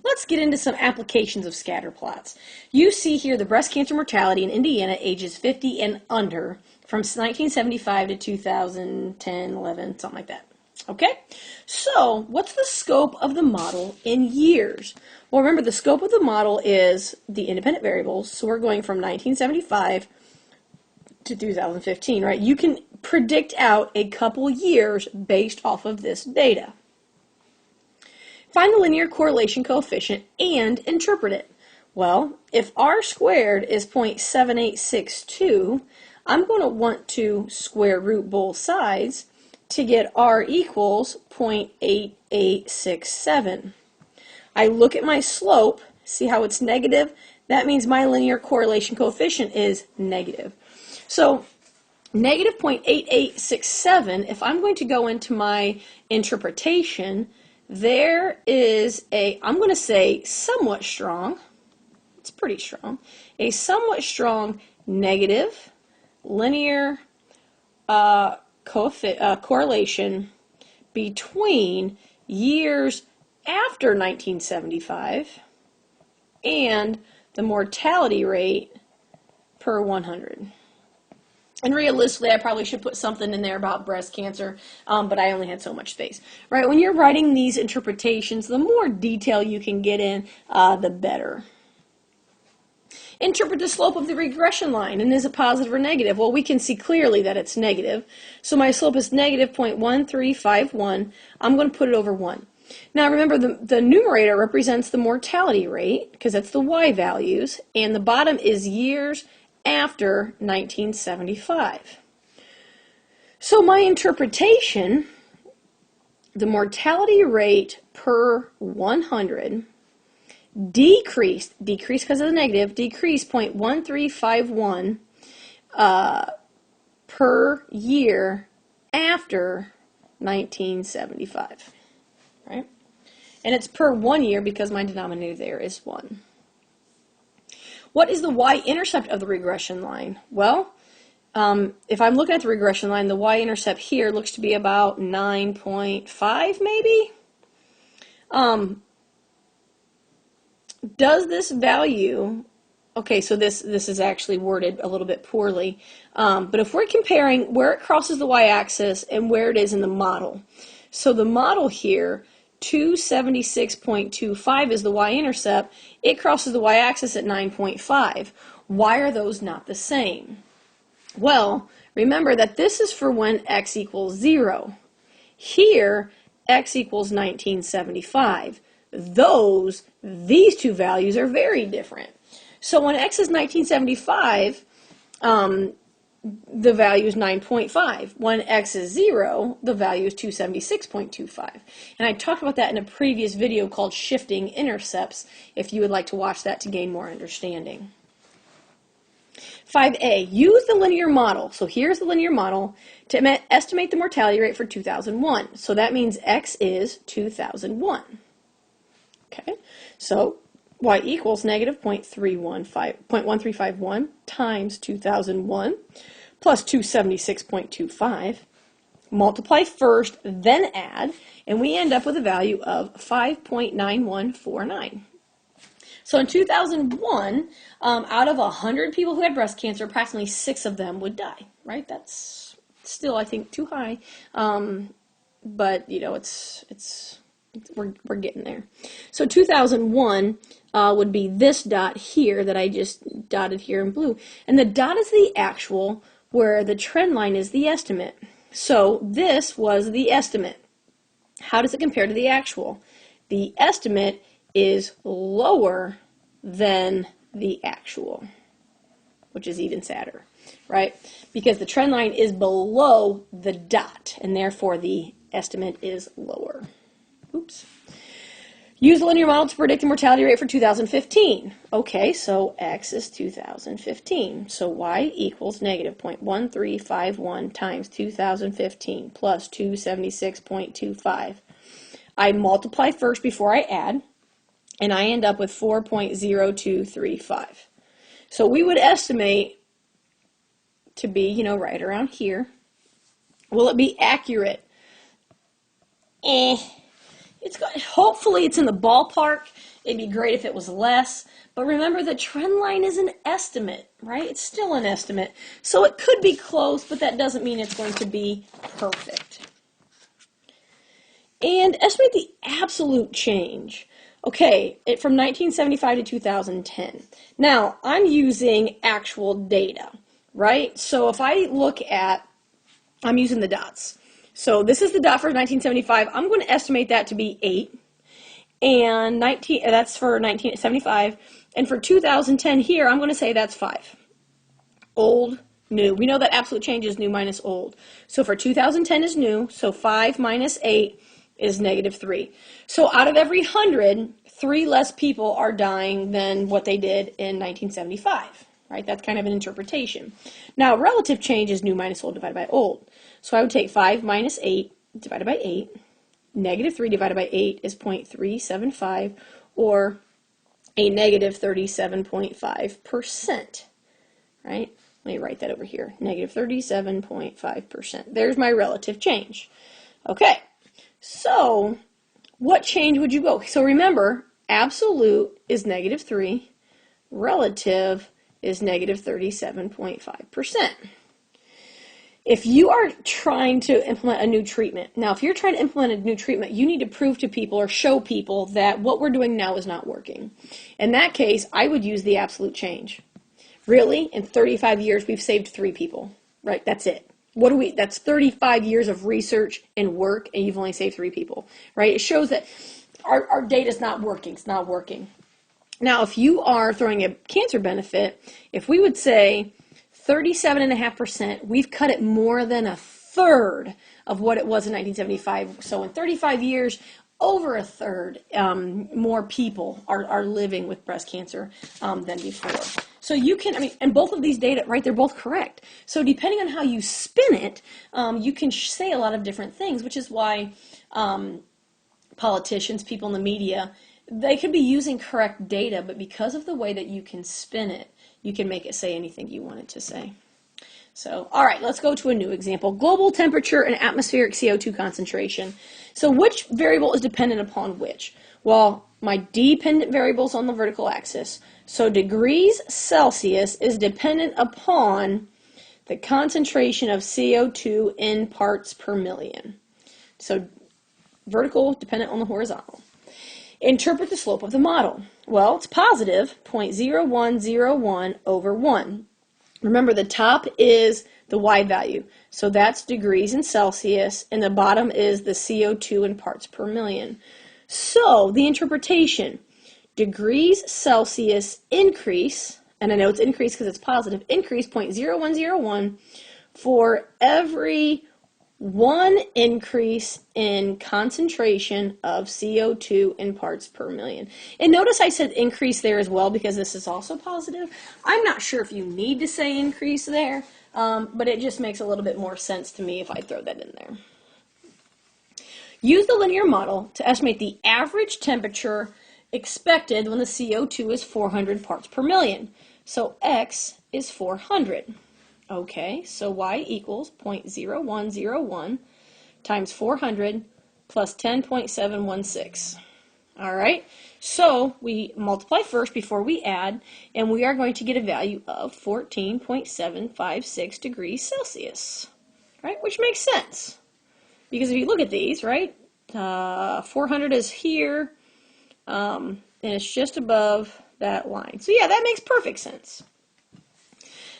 Let's get into some applications of scatter plots. You see here the breast cancer mortality in Indiana, ages 50 and under, from 1975 to 2010, 11, something like that. Okay, so what's the scope of the model in years? Well, remember the scope of the model is the independent variables, so we're going from 1975 to 2015, right? You can predict out a couple years based off of this data. Find the linear correlation coefficient and interpret it. Well, if r squared is 0.7862, I'm going to want to square root both sides to get r equals 0.8867. I look at my slope, see how it's negative? That means my linear correlation coefficient is negative. So negative 0.8867, if I'm going to go into my interpretation, there is a, I'm going to say somewhat strong, it's pretty strong, a somewhat strong negative linear correlation between years after 1975 and the mortality rate per 100. And realistically, I probably should put something in there about breast cancer, but I only had so much space. Right? When you're writing these interpretations, the more detail you can get in, the better. Interpret the slope of the regression line, and is it positive or negative? Well, we can see clearly that it's negative. So my slope is negative 0.1351. I'm going to put it over 1. Now remember, the numerator represents the mortality rate, because that's the y values, and the bottom is years after 1975. So my interpretation, the mortality rate per 100 decreased because of the negative, decreased 0.1351 per year after 1975, right? And it's per 1 year because my denominator there is 1. What is the y-intercept of the regression line? Well, if I'm looking at the regression line, the y-intercept here looks to be about 9.5 maybe. Does this value, okay, so this is actually worded a little bit poorly, but if we're comparing where it crosses the y-axis and where it is in the model, so the model here, 276.25 is the y-intercept. It crosses the y-axis at 9.5. Why are those not the same? Well, remember that this is for when x equals 0. Here, x equals 1975. These two values are very different. So when x is 1975, the value is 9.5. When x is 0, the value is 276.25. And I talked about that in a previous video called Shifting Intercepts, if you would like to watch that to gain more understanding. 5a, use the linear model. So here's the linear model to estimate the mortality rate for 2001. So that means x is 2001. Okay, so y equals negative 0.1351 times 2001 plus 276.25. Multiply first, then add, and we end up with a value of 5.9149. So in 2001, out of 100 people who had breast cancer, approximately 6 of them would die, right? That's still, I think, too high, but, you know, we're getting there. So 2001 would be this dot here that I just dotted here in blue. And the dot is the actual, where the trend line is the estimate. So this was the estimate. How does it compare to the actual? The estimate is lower than the actual, which is even sadder, right? Because the trend line is below the dot, and therefore the estimate is lower. Oops. Use the linear model to predict the mortality rate for 2015. Okay, so x is 2015. So y equals negative 0.1351 times 2015 plus 276.25. I multiply first before I add, and I end up with 4.0235. So we would estimate to be, you know, right around here. Will it be accurate? Hopefully it's in the ballpark. It'd be great if it was less, but remember the trend line is an estimate, right? It's still an estimate. So it could be close, but that doesn't mean it's going to be perfect. And estimate the absolute change. Okay, from 1975 to 2010. Now, I'm using actual data, right? So if I look at, I'm using the dots. So this is the dot for 1975. I'm going to estimate that to be 8. And that's for 1975. And for 2010 here, I'm going to say that's 5. Old, new. We know that absolute change is new minus old. So for 2010 is new, so 5 minus 8 is -3. So out of every 100, 3 less people are dying than what they did in 1975, right? That's kind of an interpretation. Now, relative change is new minus old divided by old. So I would take 5 minus 8 divided by 8. -3 divided by 8 is 0.375, or a -37.5%, right? Let me write that over here, -37.5%. There's my relative change. Okay, so what change would you go? So remember, absolute is -3, relative is -37.5%. If you are trying to implement a new treatment, now if you're trying to implement a new treatment, you need to prove to people or show people that what we're doing now is not working. In that case, I would use the absolute change. Really, in 35 years, we've saved 3 people, right? That's it. That's 35 years of research and work, and you've only saved 3 people, right? It shows that our data is not working. It's not working. Now, if you are throwing a cancer benefit, if we would say 37.5%, we've cut it more than a third of what it was in 1975. So in 35 years, over a third more people are living with breast cancer than before. So you can, and both of these data, right, they're both correct. So depending on how you spin it, you can say a lot of different things, which is why politicians, people in the media, they could be using correct data, but because of the way that you can spin it, you can make it say anything you want it to say. So, all right, let's go to a new example. Global temperature and atmospheric CO2 concentration. So which variable is dependent upon which? Well, my dependent variable is on the vertical axis. So degrees Celsius is dependent upon the concentration of CO2 in parts per million. So vertical dependent on the horizontal. Interpret the slope of the model. Well, it's positive 0.0101 over 1. Remember, the top is the Y value, so that's degrees in Celsius, and the bottom is the CO2 in parts per million. So the interpretation, degrees Celsius increase, and I know it's increased because it's positive, increase 0.0101 for every 1 increase in concentration of CO2 in parts per million. And notice I said increase there as well because this is also positive. I'm not sure if you need to say increase there, but it just makes a little bit more sense to me if I throw that in there. Use the linear model to estimate the average temperature expected when the CO2 is 400 parts per million. So X is 400. Okay, so Y equals 0.0101 times 400 plus 10.716. All right, so we multiply first before we add, and we are going to get a value of 14.756 degrees Celsius, right, which makes sense. Because if you look at these, right, 400 is here, and it's just above that line. So yeah, that makes perfect sense.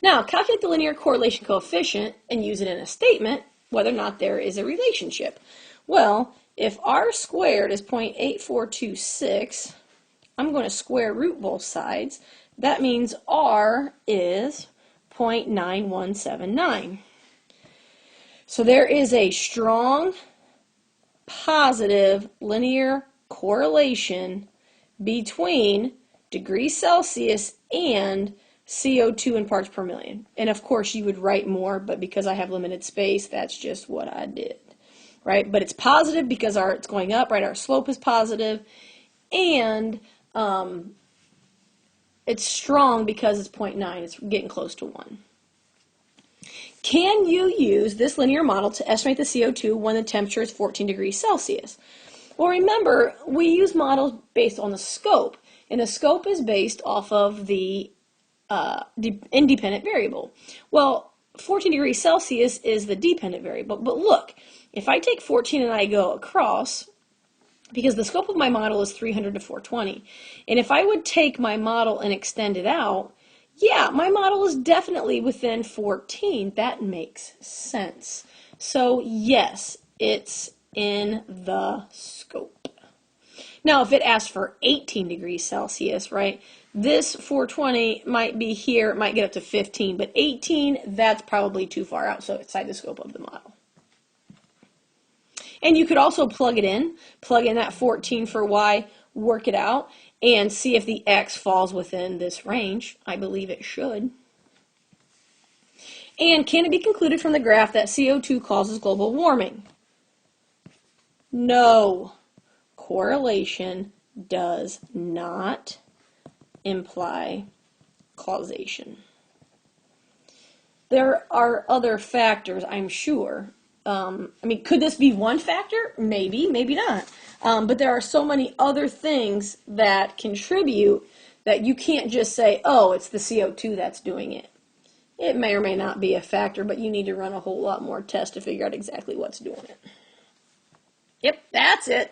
Now, calculate the linear correlation coefficient and use it in a statement whether or not there is a relationship. Well, if r squared is 0.8426, I'm going to square root both sides. That means r is 0.9179. So there is a strong positive linear correlation between degrees Celsius and CO2 in parts per million. And of course you would write more, but because I have limited space, that's just what I did, right? But it's positive because it's going up, right? Our slope is positive, and it's strong because it's 0.9. It's getting close to 1. Can you use this linear model to estimate the CO2 when the temperature is 14 degrees Celsius? Well, remember, we use models based on the scope, and the scope is based off of the independent variable. Well, 14 degrees Celsius is the dependent variable, but look, if I take 14 and I go across, because the scope of my model is 300 to 420, and if I would take my model and extend it out, yeah, my model is definitely within 14. That makes sense. So yes, it's in the scope. Now, if it asks for 18 degrees Celsius, right, this 420 might be here, it might get up to 15, but 18, that's probably too far out, so outside the scope of the model. And you could also plug in that 14 for Y, work it out, and see if the X falls within this range. I believe it should. And can it be concluded from the graph that CO2 causes global warming? No. Correlation does not imply causation. There are other factors, I'm sure. I mean, could this be one factor? Maybe, maybe not. But there are so many other things that contribute that you can't just say, oh, it's the CO2 that's doing it. It may or may not be a factor, but you need to run a whole lot more tests to figure out exactly what's doing it. Yep, that's it.